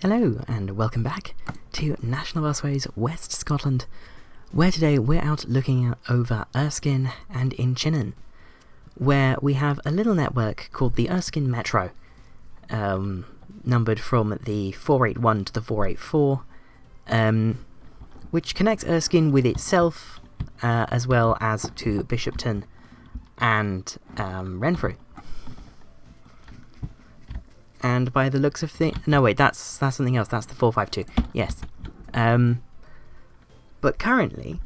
Hello and welcome back to National Busways West Scotland, where today we're out looking over Erskine and Inchinnan, where we have a little network called the Erskine Metro, numbered from the 481 to the 484, which connects Erskine with itself, as well as to Bishopton and Renfrew. And by the looks of things... No, wait, that's something else. That's the 452. Yes. But currently,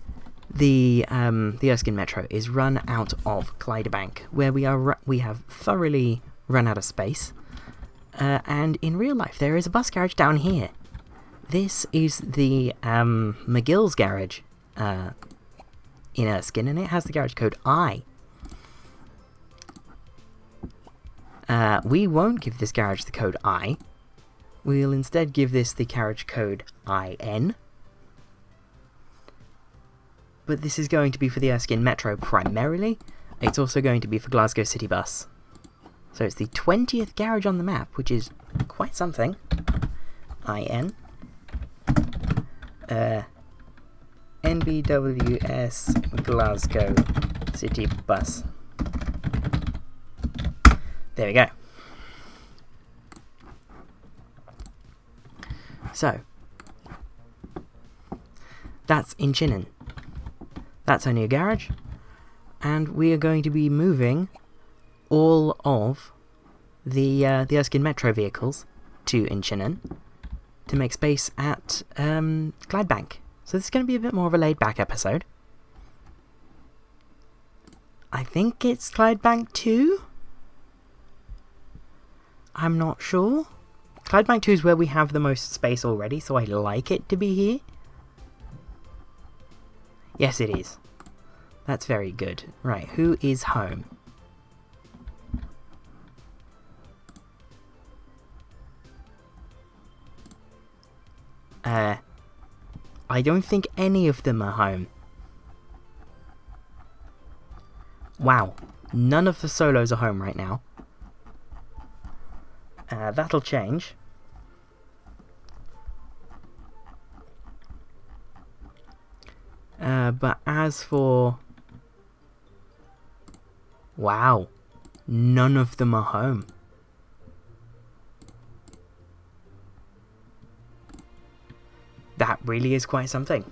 the Erskine Metro is run out of Clydebank, where we have thoroughly run out of space. And in real life, there is a bus garage down here. This is the McGill's garage in Erskine, and it has the garage code I. We won't give this garage the code I. We'll instead give this the carriage code IN. But this is going to be for the Erskine Metro primarily. It's also going to be for Glasgow City Bus. So it's the 20th garage on the map, which is quite something. IN. NBWS Glasgow City Bus. There we go. So, that's Inchinnan. That's our new garage. And we are going to be moving all of the Erskine Metro vehicles to Inchinnan to make space at Clydebank. So this is going to be a bit more of a laid-back episode. I think it's Clydebank 2? I'm not sure. Clydebank 2 is where we have the most space already, so I like it to be here. Yes, it is. That's very good. Right, who is home? I don't think any of them are home. Wow, none of the solos are home right now. That'll change. But as for... Wow, none of them are home. That really is quite something.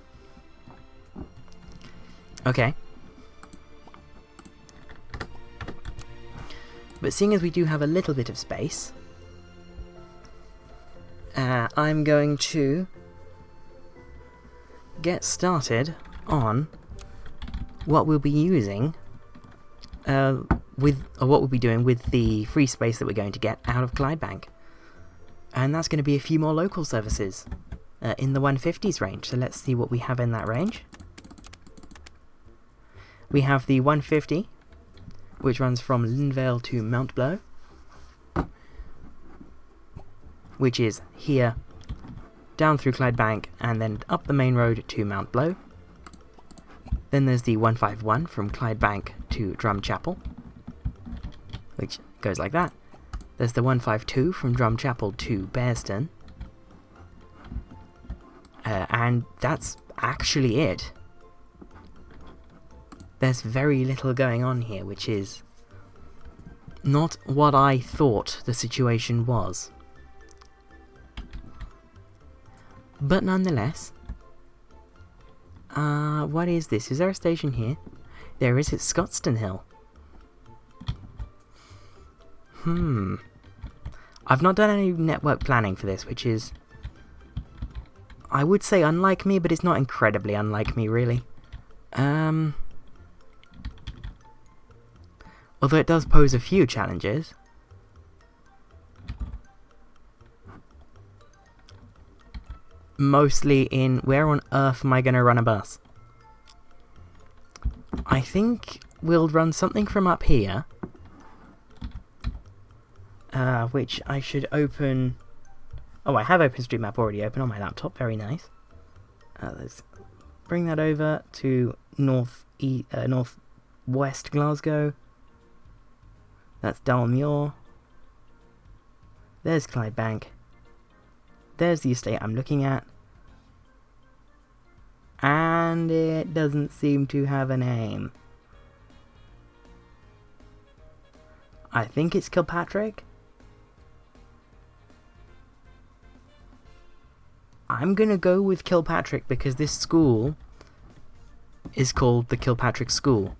Okay. But seeing as we do have a little bit of space... I'm going to get started on what we'll be using what we'll be doing with the free space that we're going to get out of Clydebank. And that's going to be a few more local services in the 150s range. So let's see what we have in that range. We have the 150, which runs from Linvale to Mount Blow, which is here, down through Clydebank, and then up the main road to Mount Blow. Then there's the 151 from Clydebank to Drumchapel, which goes like that. There's the 152 from Drumchapel to Bearston. And that's actually it. There's very little going on here, which is not what I thought the situation was. But nonetheless, what is this? Is there a station here? There is at Scotstounhill. I've not done any network planning for this, which is, I would say unlike me, but it's not incredibly unlike me, really. Although it does pose a few challenges. Mostly in, where on earth am I going to run a bus? I think we'll run something from up here, which I should open... Oh, I have OpenStreetMap already open on my laptop, very nice. Let's bring that over to northwest Glasgow. That's Dalmuir. There's Clydebank. there's the estate I'm looking at. And it doesn't seem to have a name. I think it's Kilpatrick. I'm gonna go with Kilpatrick because this school is called the Kilpatrick School.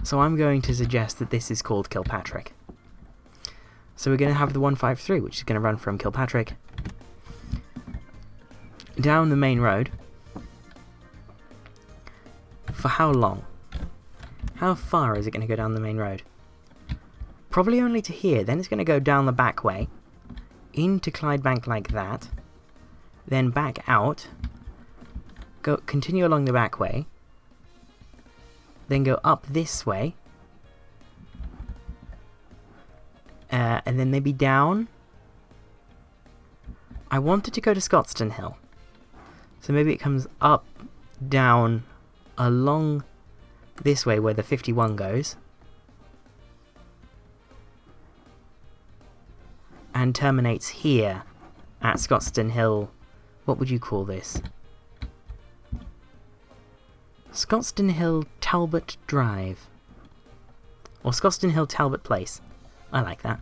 So I'm going to suggest that this is called Kilpatrick. So we're going to have the 153, which is going to run from Kilpatrick down the main road. For how long? How far is it going to go down the main road? Probably only to here. Then it's going to go down the back way, into Clydebank like that, then back out, continue along the back way, then go up this way, and then maybe down. I wanted to go to Scotstounhill, so maybe it comes up, down, along this way where the 51 goes, and terminates here at Scotstounhill. What would you call this? Scotstounhill Talbot Drive. Or Scotstounhill Talbot Place. I like that.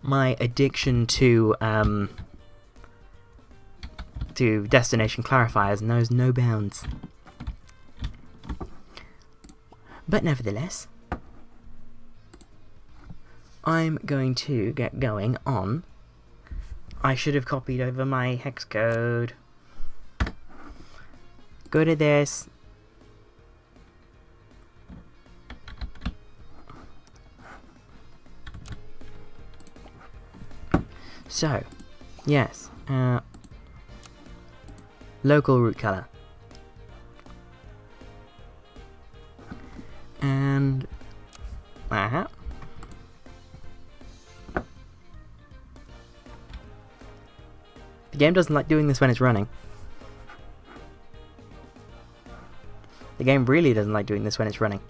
My addiction to destination clarifiers knows no bounds. But nevertheless, I'm going to get going on... I should have copied over my hex code. Go to this. So, yes, local route color. And, the game doesn't like doing this when it's running. The game really doesn't like doing this when it's running.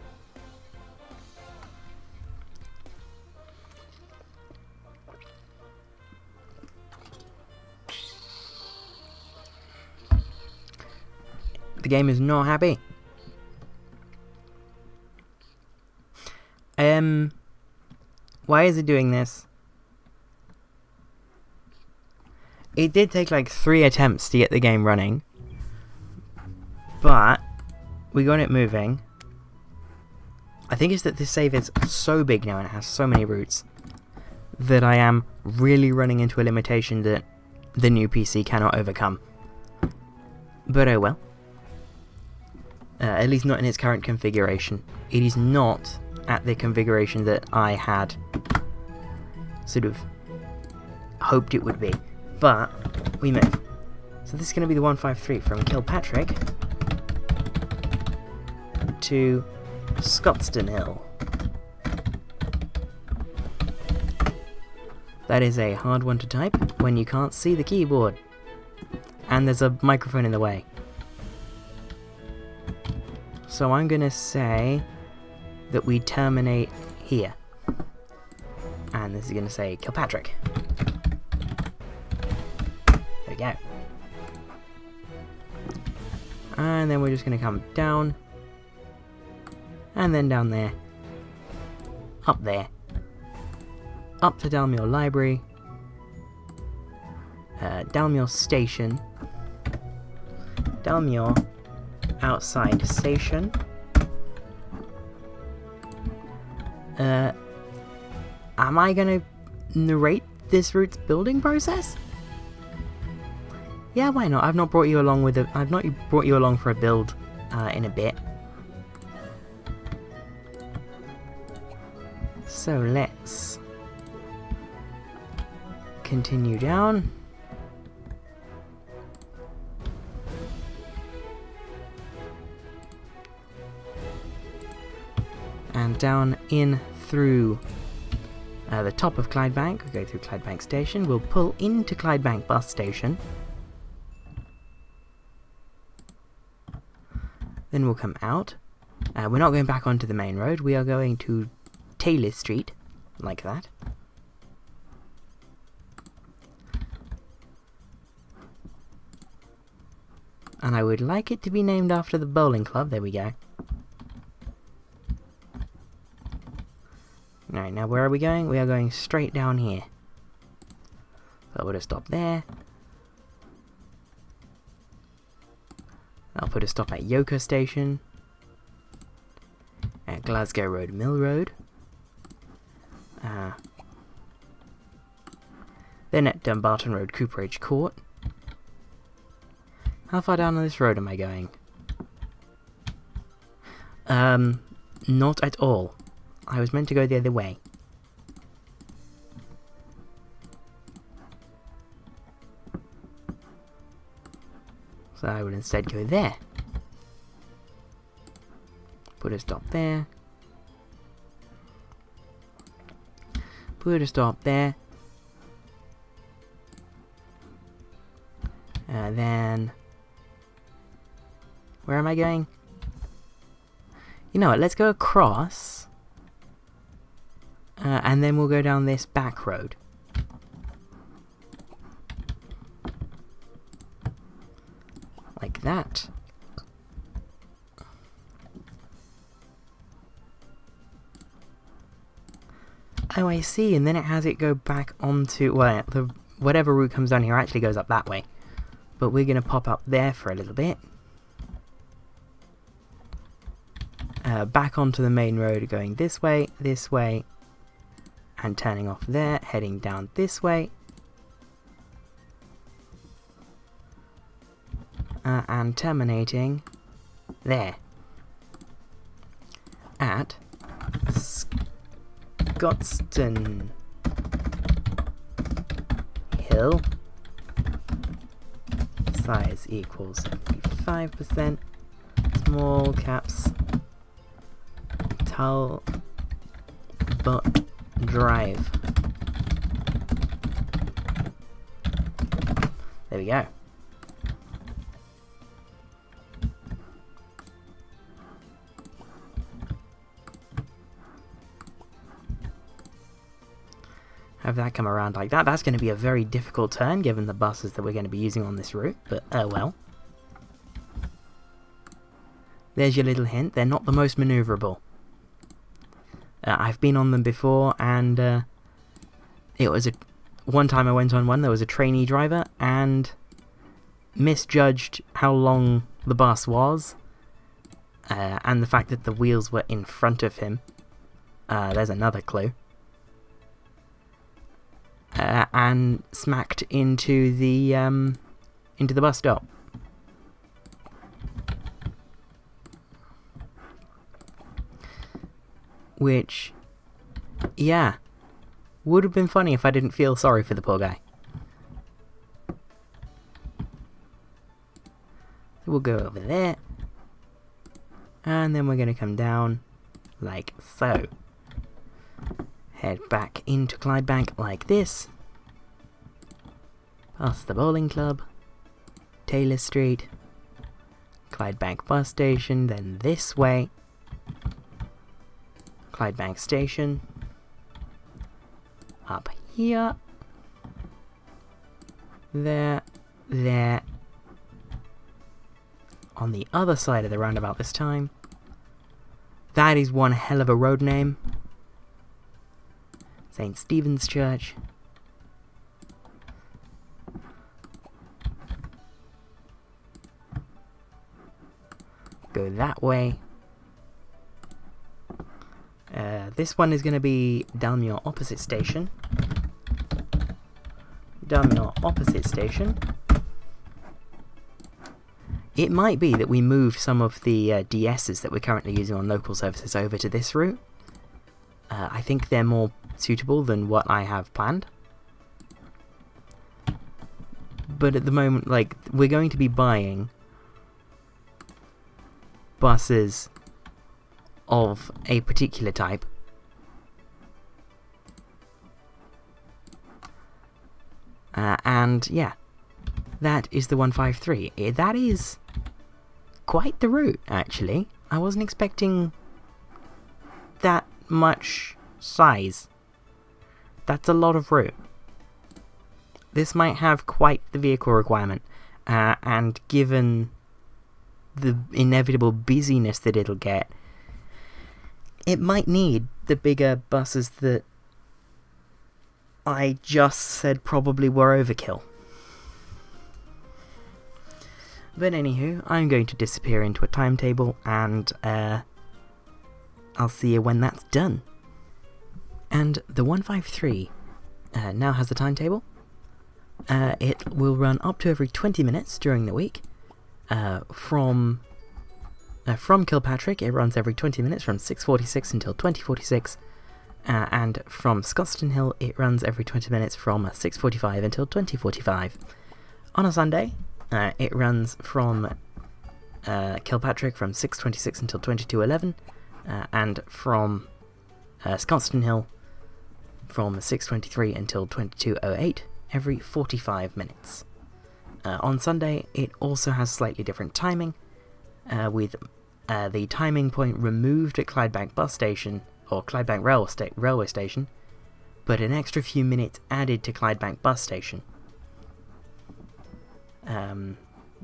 The game is not happy. Why is it doing this? It did take like 3 attempts to get the game running, but we got it moving. I think it's that this save is so big now and it has so many routes that I am really running into a limitation that the new PC cannot overcome. But oh well. At least not in its current configuration. It is not at the configuration that I had sort of hoped it would be. But we move. So this is going to be the 153 from Kilpatrick to Scotstounhill. That is a hard one to type when you can't see the keyboard. And there's a microphone in the way. So I'm going to say that we terminate here. And this is going to say Kilpatrick. There we go. And then we're just going to come down. And then down there. Up there. Up to Dalmuir Library. Dalmuir Station. Dalmuir outside station. Am I gonna narrate this route's building process? Yeah, why not? I've not brought you along for a build in a bit. So let's continue down. And down in through the top of Clydebank. We'll go through Clydebank Station. We'll pull into Clydebank Bus Station. Then we'll come out. We're not going back onto the main road. We are going to Taylor Street, like that. And I would like it to be named after the bowling club. There we go. Alright, now where are we going? We are going straight down here. So I'll put a stop there. I'll put a stop at Yoker Station. At Glasgow Road, Mill Road. Then at Dumbarton Road, Cooperage Court. How far down on this road am I going? Not at all. I was meant to go the other way. So I would instead go there. Put a stop there. Put a stop there. And then... where am I going? You know what, let's go across. And then we'll go down this back road. Like that. Oh, I see, and then it has it go back onto... well, whatever route comes down here actually goes up that way. But we're going to pop up there for a little bit. Back onto the main road, going this way, and turning off there, heading down this way. And terminating there. At Scotstounhill size equals 75%, small caps, Talbot Drive. There we go. Have that come around like that. That's going to be a very difficult turn given the buses that we're going to be using on this route, but oh well. There's your little hint. They're not the most manoeuvrable. I've been on them before, and it was one time I went on one, there was a trainee driver, and misjudged how long the bus was, and the fact that the wheels were in front of him. There's another clue. And smacked into the bus stop. Which, yeah, would have been funny if I didn't feel sorry for the poor guy. So we'll go over there. And then we're going to come down like so. Head back into Clydebank like this. Past the bowling club. Taylor Street. Clydebank bus station, then this way. Clydebank station. Up here. There. On the other side of the roundabout this time. That is one hell of a road name. St. Stephen's Church. Go that way. This one is going to be Dalmuir opposite station. Dalmuir opposite station. It might be that we move some of the DSs that we're currently using on local services over to this route. I think they're more suitable than what I have planned. But at the moment, like, we're going to be buying buses of a particular type. And yeah, that is the 153. That is quite the route, actually. I wasn't expecting that much size. That's a lot of route. This might have quite the vehicle requirement, and given the inevitable busyness that it'll get, it might need the bigger buses that I just said probably were overkill. But anywho, I'm going to disappear into a timetable, and I'll see you when that's done. And the 153 now has a timetable. It will run up to every 20 minutes during the week. From Kilpatrick, it runs every 20 minutes from 6:46 until 20:46. And from Scotstounhill, it runs every 20 minutes from 6:45 until 20:45. On a Sunday, it runs from Kilpatrick from 6:26 until 22:11, and from Scotstounhill from 6:23 until 22:08 every 45 minutes. On Sunday, it also has slightly different timing, with the timing point removed at Clydebank bus station, or Clydebank railway station, but an extra few minutes added to Clydebank bus station.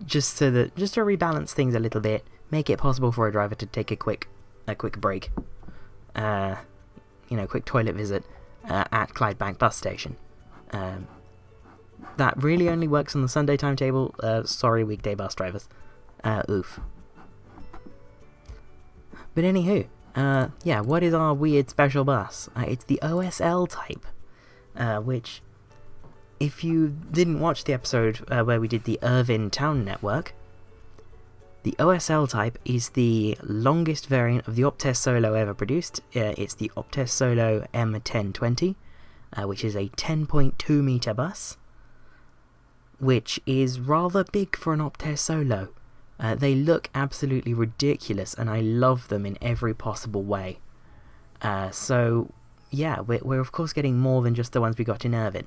Just to rebalance things a little bit, make it possible for a driver to take a quick break, quick toilet visit at Clydebank bus station. That really only works on the Sunday timetable. Sorry, weekday bus drivers. Oof. But anywho, what is our weird special bus? It's the OSL type, which, if you didn't watch the episode where we did the Irvine Town Network, the OSL type is the longest variant of the Optare Solo ever produced. It's the Optare Solo M1020, which is a 10.2 metre bus, which is rather big for an Optare Solo. They look absolutely ridiculous, and I love them in every possible way. We're of course getting more than just the ones we got in Irvine.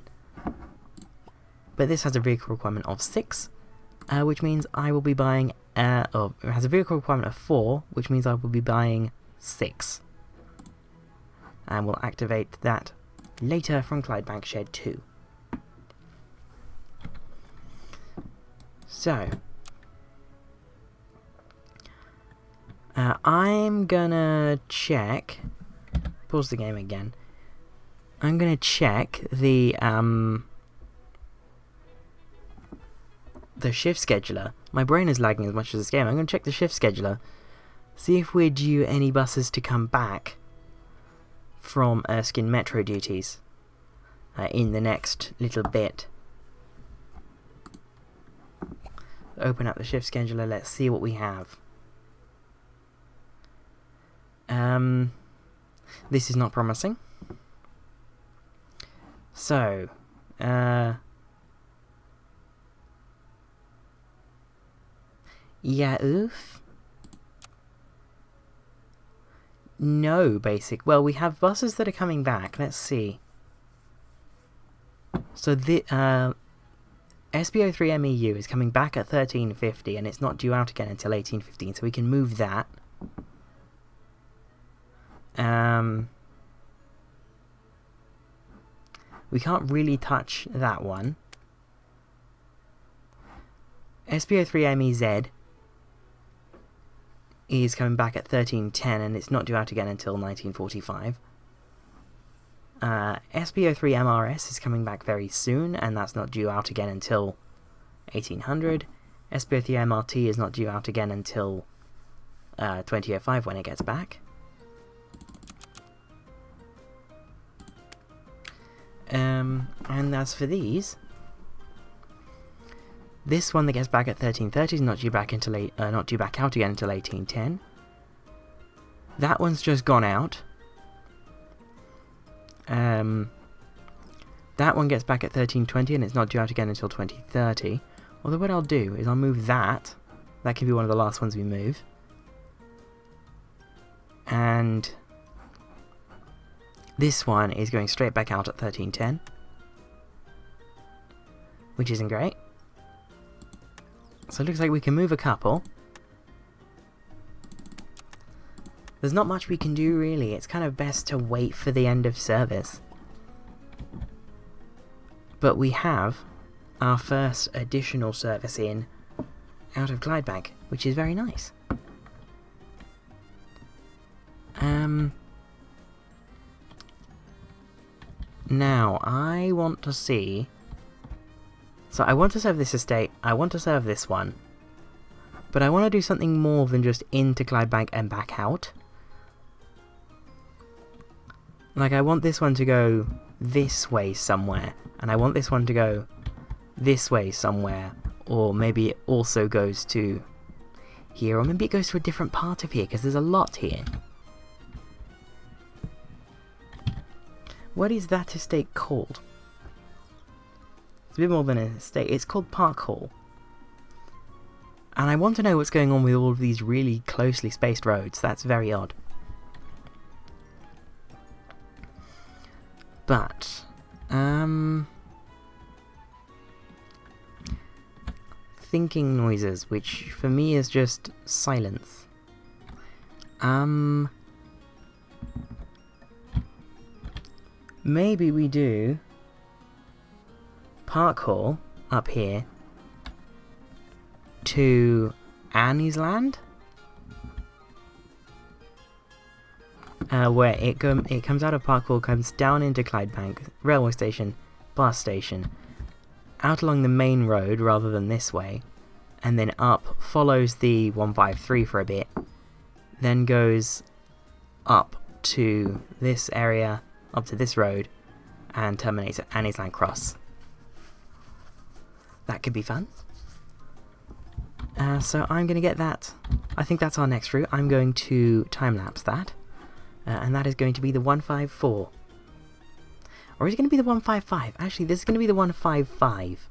But this has a vehicle requirement of 6, which means I will be buying... it has a vehicle requirement of 4, which means I will be buying 6. And we'll activate that later from Clydebank Shed 2. So... I'm gonna check... Pause the game again. I'm gonna check the shift scheduler. My brain is lagging as much as this game. I'm gonna check the shift scheduler. See if we're due any buses to come back from Erskine Metro duties in the next little bit. Open up the shift scheduler, let's see what we have. This is not promising. So, oof. No, basic. Well, we have buses that are coming back. Let's see. So the SB03MEU is coming back at 13:50, and it's not due out again until 18:15. So we can move that. We can't really touch that one. SB03MEZ is coming back at 13:10, and it's not due out again until 1945. SB03MRS is coming back very soon, and that's not due out again until 1800. SB03MRT is not due out again until 2005 when it gets back. And as for these, this one that gets back at 13:30 is not due back out again until 1810. That one's just gone out. That one gets back at 13:20 and it's not due out again until 2030. Although what I'll do is I'll move that. That can be one of the last ones we move. And this one is going straight back out at 13:10, which isn't great. So it looks like we can move a couple. There's not much we can do really. It's kind of best to wait for the end of service. But we have our first additional service in out of Clydebank, which is very nice. Now, I want to see... So I want to serve this estate, I want to serve this one, but I want to do something more than just into Clydebank and back out. Like, I want this one to go this way somewhere, and I want this one to go this way somewhere, or maybe it also goes to here, or maybe it goes to a different part of here, because there's a lot here. What is that estate called? It's a bit more than an estate. It's called Parkhall. And I want to know what's going on with all of these really closely spaced roads. That's very odd. But, thinking noises, which for me is just silence. Maybe we do Parkhall up here to Anniesland, where it comes out of Parkhall, comes down into Clydebank, railway station, bus station, out along the main road rather than this way, and then up, follows the 153 for a bit, then goes up to this area, up to this road, and terminates at Anniesland Cross. That could be fun. So I'm going to get that. I think that's our next route. I'm going to time-lapse that. And that is going to be the 154. Or is it going to be the 155? Actually, this is going to be the 155.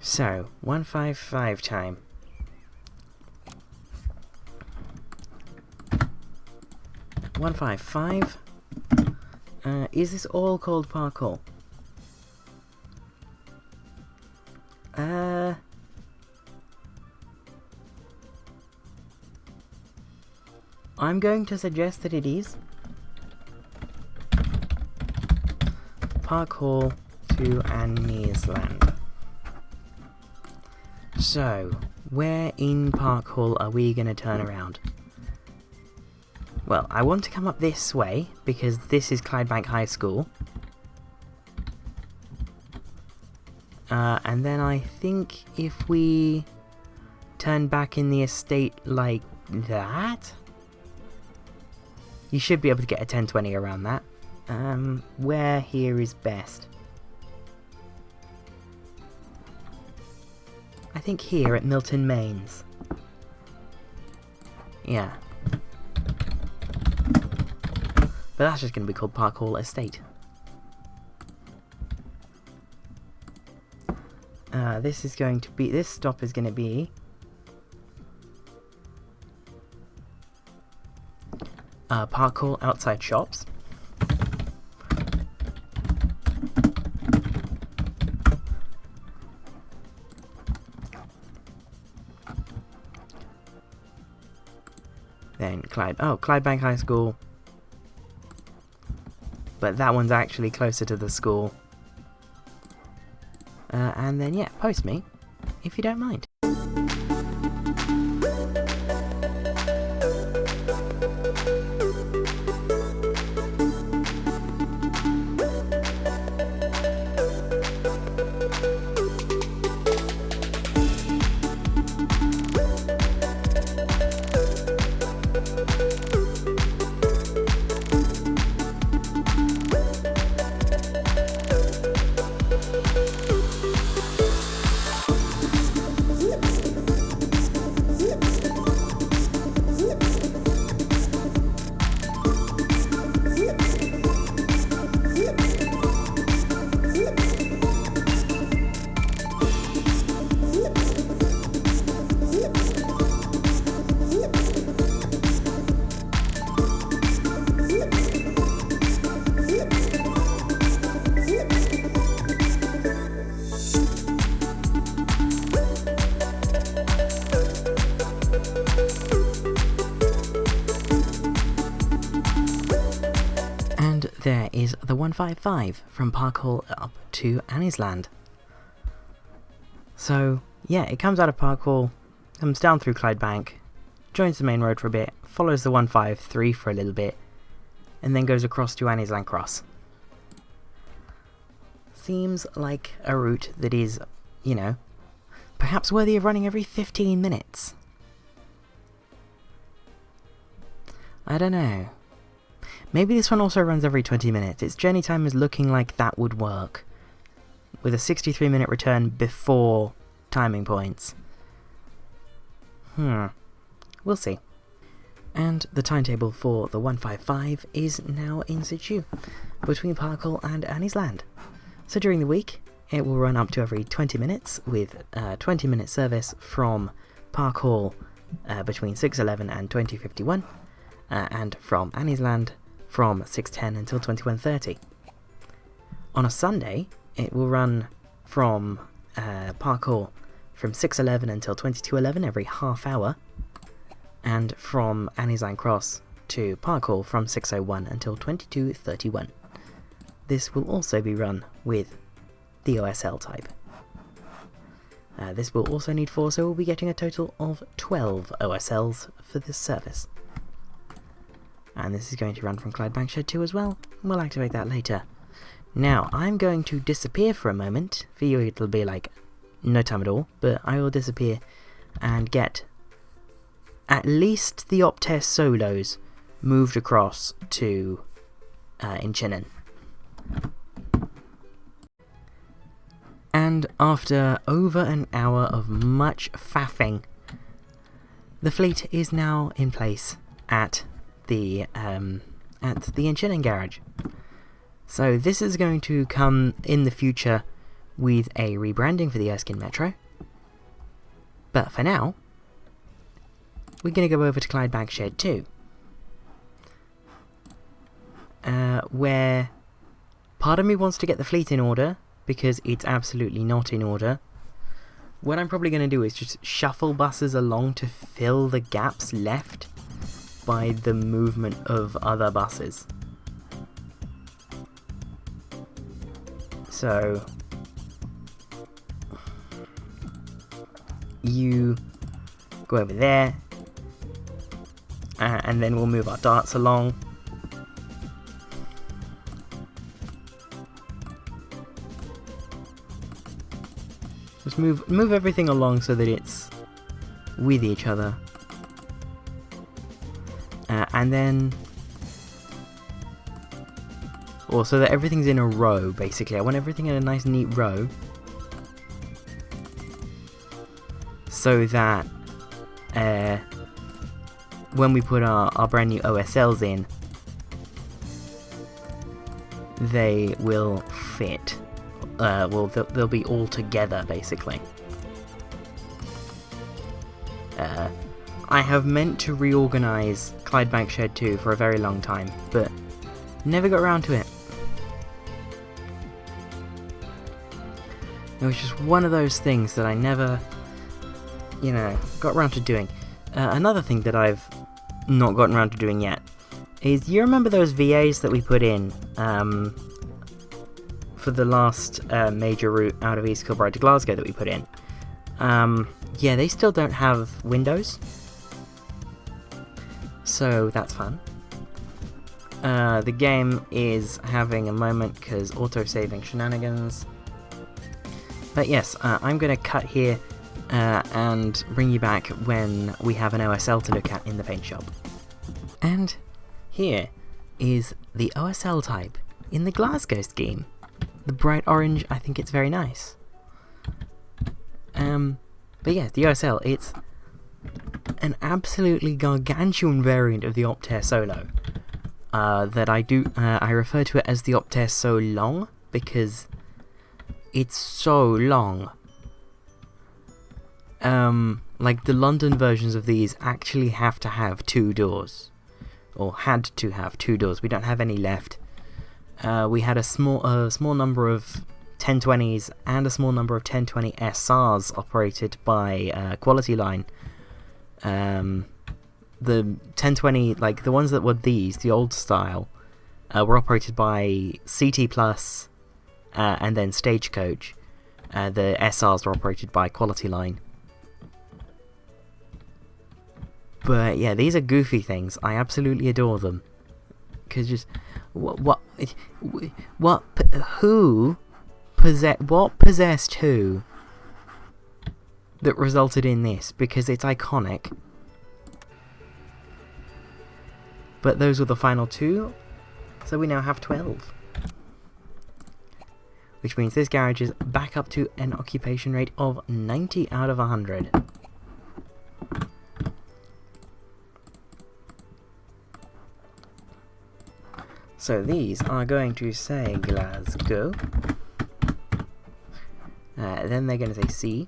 So, 155 time. Is this all called Parkhall? I'm going to suggest that it is. Parkhall to Anniesland. So, where in Parkhall are we going to turn around? Well, I want to come up this way, because this is Clydebank High School. And then I think if we turn back in the estate like that, you should be able to get a 1020 around that. Where here is best? I think here at Milton Mains. Yeah. But that's just going to be called Parkhall Estate. This is going to be... This stop is going to be... Parkhall outside shops. Then Clydebank High School. But that one's actually closer to the school. And then, yeah, post me, if you don't mind. the 155 from Parkhall up to Anniesland. So, yeah, it comes out of Parkhall, comes down through Clydebank, joins the main road for a bit, follows the 153 for a little bit, and then goes across to Anniesland Cross. Seems like a route that is, you know, perhaps worthy of running every 15 minutes. I don't know. Maybe this one also runs every 20 minutes. Its journey time is looking like that would work, with a 63-minute return before timing points. We'll see. And the timetable for the 155 is now in situ, between Parkhall and Anniesland. So during the week, it will run up to every 20 minutes, with a 20-minute service from Parkhall between 6:11 and 20:51, and from Anniesland from 6:10 until 21:30. On a Sunday, it will run from Parkhall from 6:11 until 22:11 every half hour, and from Anniesland Cross to Parkhall from 6:01 until 22:31. This will also be run with the OSL type. This will also need 4, so we'll be getting a total of 12 OSLs for this service. And this is going to run from Clydebank Shed 2 as well. We'll activate that later. Now, I'm going to disappear for a moment. For you, it'll be like no time at all, but I will disappear and get at least the Optare Solos moved across to Inchinnan. And after over an hour of much faffing, the fleet is now in place at the Inchinnan garage. So this is going to come in the future with a rebranding for the Erskine Metro. But for now, we're going to go over to Clydebank Shed 2, where part of me wants to get the fleet in order, because it's absolutely not in order. What I'm probably going to do is just shuffle buses along to fill the gaps left by the movement of other buses. So you go over there, and then we'll move our darts along. Just move everything along so that it's with each other. And then so that everything's in a row, basically. I want everything in a nice neat row, so that when we put our brand new OSLs in, they will fit. They'll be all together, basically. I have meant to reorganise Clydebank Shed 2 for a very long time, but never got around to it. It was just one of those things that I never, got around to doing. Another thing that I've not gotten around to doing yet is, you remember those VAs that we put in for the last major route out of East Kilbride to Glasgow that we put in? Yeah, they still don't have windows, so that's fun. The game is having a moment because auto-saving shenanigans. But yes, I'm going to cut here and bring you back when we have an OSL to look at in the paint shop. And here is the OSL type in the Glasgow scheme. The bright orange, I think it's very nice. But yeah, the OSL, it's an absolutely gargantuan variant of the Optare Solo. That I refer to it as the Optare So Long, because it's so long. Like, the London versions of these actually have to have 2 doors. Or had to have 2 doors. We don't have any left. We had a small number of 1020s and a small number of 1020 SRs operated by Quality Line. The 1020, like the ones that were these, the old style, were operated by CT Plus and then Stagecoach. The SRs were operated by Quality Line. But yeah, these are goofy things. I absolutely adore them. Because just what possessed who that resulted in this? Because it's iconic. But those were the final two, so we now have 12. Which means this garage is back up to an occupation rate of 90 out of 100. So these are going to say Glasgow. Then they're going to say C.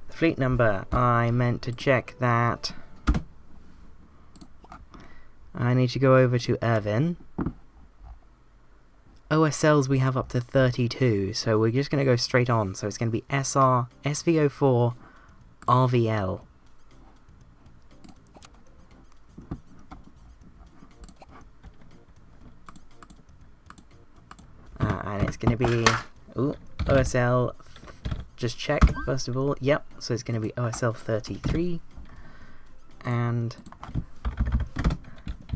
The fleet number, I meant to check that. I need to go over to Irvine. OSLs we have up to 32, so we're just going to go straight on. So it's going to be SR, SV04, RVL. And it's going to be OSL, just check first of all, yep, so it's going to be OSL 33 and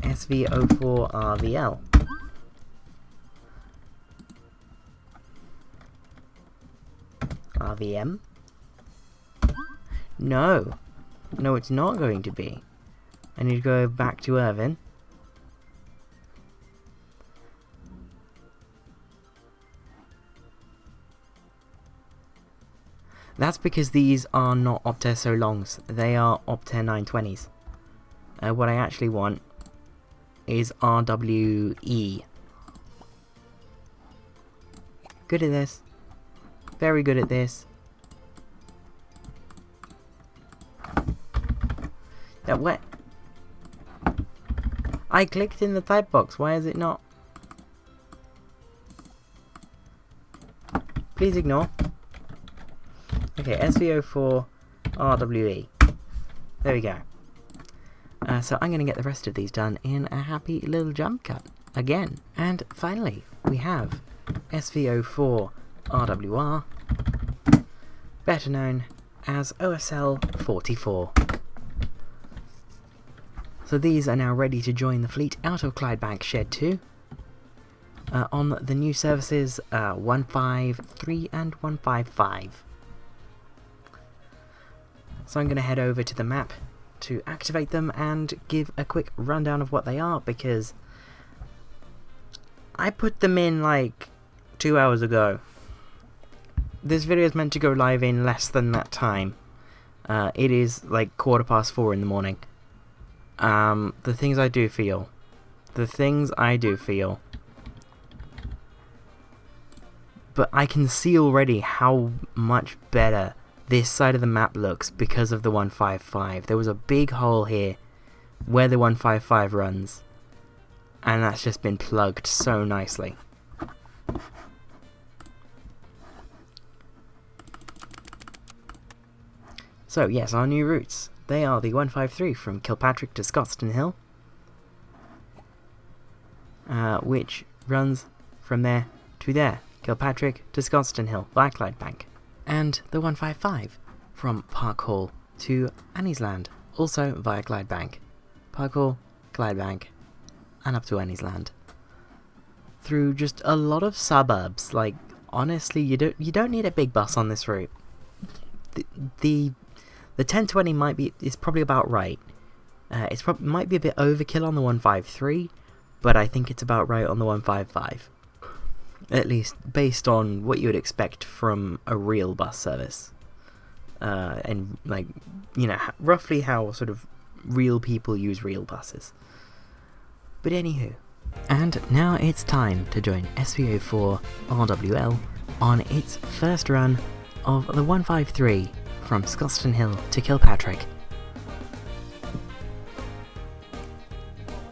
SV04 RVL. RVM? No, it's not going to be. I need to go back to Irvine. That's because these are not Optare Solongs, they are Optare 920s. What I actually want is RWE. Good at this. Very good at this. What? I clicked in the type box, why is it not? Please ignore. Okay, SV04 RWE. There we go. So I'm going to get the rest of these done in a happy little jump cut again. And finally, we have SV04 RWR, better known as OSL 44. So these are now ready to join the fleet out of Clydebank Shed 2 on the new services 153 and 155. So I'm going to head over to the map to activate them and give a quick rundown of what they are, because I put them in like 2 hours ago. This video is meant to go live in less than that time. It is like 4:15 in the morning. The things I do feel. But I can see already how much better this side of the map looks because of the 155. There was a big hole here where the 155 runs, and that's just been plugged so nicely. So yes, our new routes. They are the 153 from Kilpatrick to Scotstounhill, which runs from there to there, Kilpatrick to Scotstounhill via Clydebank. And the 155 from Parkhall to Anniesland, also via Clydebank. Parkhall, Clydebank, and up to Anniesland. Through just a lot of suburbs. Like, honestly, you don't need a big bus on this route. The 1020 is probably about right. Might be a bit overkill on the 153, but I think it's about right on the 155. At least based on what you would expect from a real bus service. And, like, you know, roughly how sort of real people use real buses. But anywho. And now it's time to join SV04 RWL on its first run of the 153 from Scotstounhill to Kilpatrick.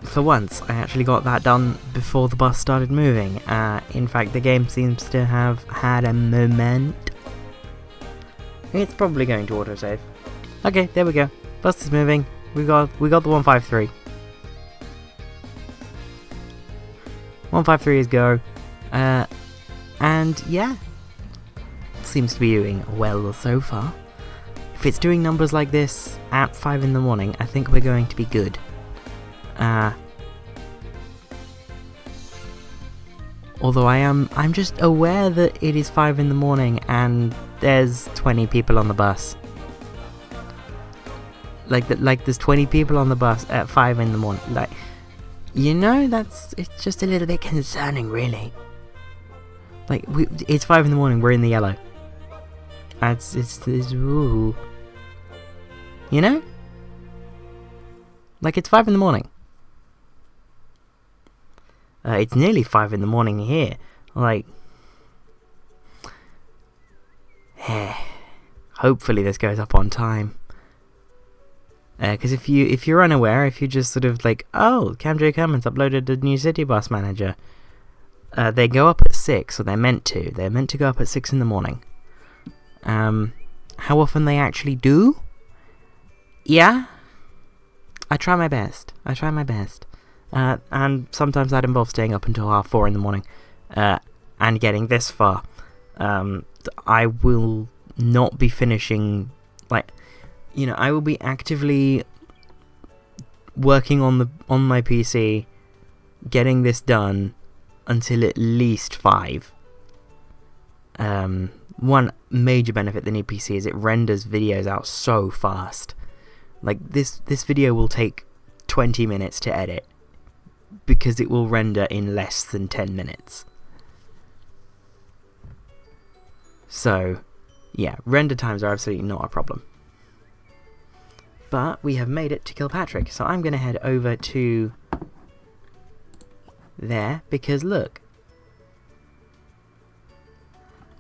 For once, I actually got that done before the bus started moving. In fact, the game seems to have had a moment. It's probably going to autosave. Okay, there we go. Bus is moving. We got the 153. 153 is go. And yeah, seems to be doing well so far. If it's doing numbers like this at 5 in the morning, I think we're going to be good. Although I'm just aware that it is 5 in the morning and there's 20 people on the bus. Like there's 20 people on the bus at 5 in the morning. Like, you know, it's just a little bit concerning, really. Like, it's 5 in the morning, we're in the yellow. It's ooh. You know? Like, it's 5 in the morning. It's nearly 5 in the morning here. Like, hopefully this goes up on time. Because if you're unaware, if you just sort of like, oh, Cam J. Cummins uploaded a new City Bus Manager, they go up at 6, or they're meant to. They're meant to go up at 6 in the morning. How often they actually do? Yeah, I try my best. And sometimes that involves staying up until 4:30 in the morning, and getting this far. I will not be finishing, like, you know, I will be actively working on my PC, getting this done until at least 5. One major benefit of the new PC is it renders videos out so fast. Like, this video will take 20 minutes to edit, because it will render in less than 10 minutes. So, yeah, render times are absolutely not a problem. But we have made it to Kilpatrick, so I'm going to head over to there, because look,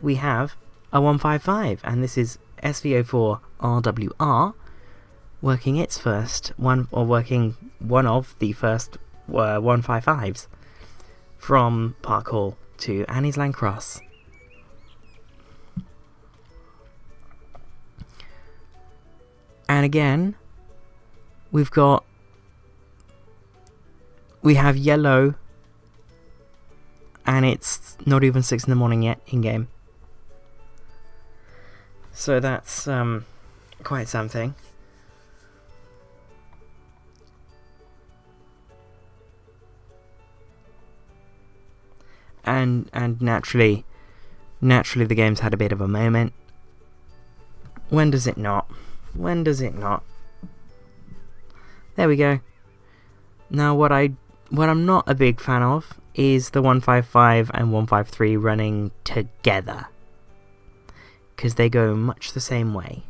we have a 155, and this is SVO4RWR working its first one, or working one of the first 155s from Parkhall to Anniesland Cross. And again, we have yellow, and it's not even 6 in the morning yet in game. So that's quite something. And naturally the game's had a bit of a moment. When does it not? When does it not? There we go. Now what I'm not a big fan of is the 155 and 153 running together, because they go much the same way.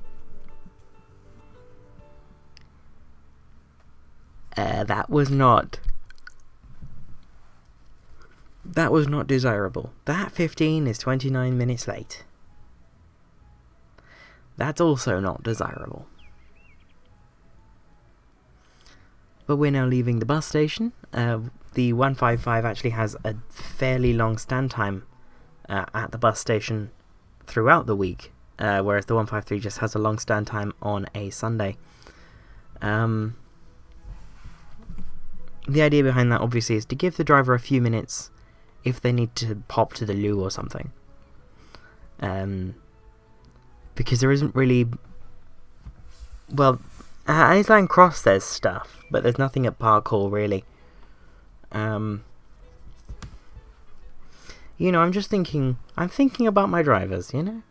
That was not desirable. That 15 is 29 minutes late. That's also not desirable. But we're now leaving the bus station. The 155 actually has a fairly long stand time at the bus station throughout the week, whereas the 153 just has a long stand time on a Sunday. The idea behind that, obviously, is to give the driver a few minutes if they need to pop to the loo or something. Because there isn't really... Well, at Anniesland Cross there's stuff, but there's nothing at Parkhall, really. You know, I'm thinking about my drivers, you know?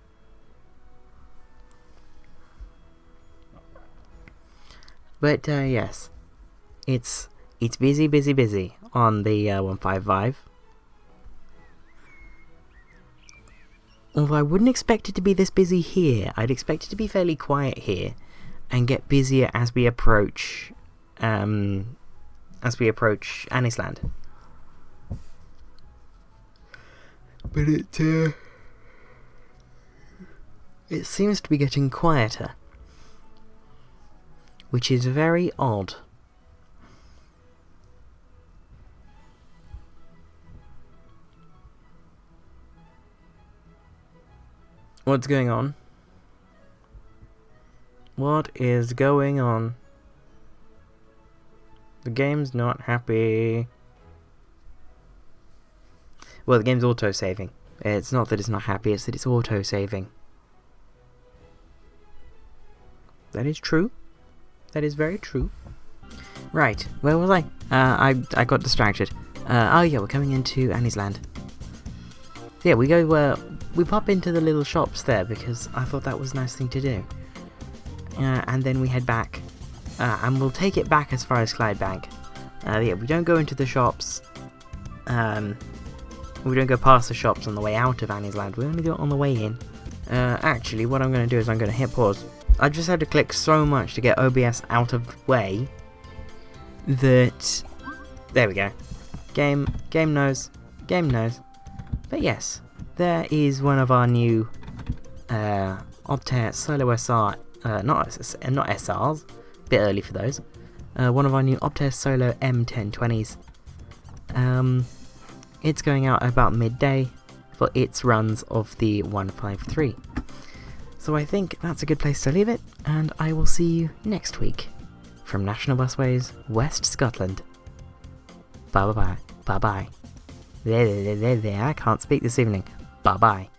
But, yes. It's busy on the 155. Although I wouldn't expect it to be this busy here. I'd expect it to be fairly quiet here, and get busier as we approach Anniesland. But it seems to be getting quieter, which is very odd. What's going on? What is going on? The game's not happy. Well, the game's auto-saving. It's not that it's not happy, it's that it's auto-saving. That is true. That is very true. Right, where was I? I got distracted. Oh yeah, we're coming into Anniesland. So yeah, we pop into the little shops there because I thought that was a nice thing to do. And then we head back, and we'll take it back as far as Clydebank. Yeah, we don't go into the shops. We don't go past the shops on the way out of Anniesland. We only do it on the way in. Actually, what I'm going to do is I'm going to hit pause. I just had to click so much to get OBS out of the way that... There we go. Game knows. Game knows. But yes, there is one of our new Optare Solo SR... not SRs. A bit early for those. One of our new Optare Solo M1020s. It's going out about midday for its runs of the 153. So I think that's a good place to leave it, and I will see you next week from National Busways, West Scotland. Bye bye bye bye. There, I can't speak this evening. Bye bye.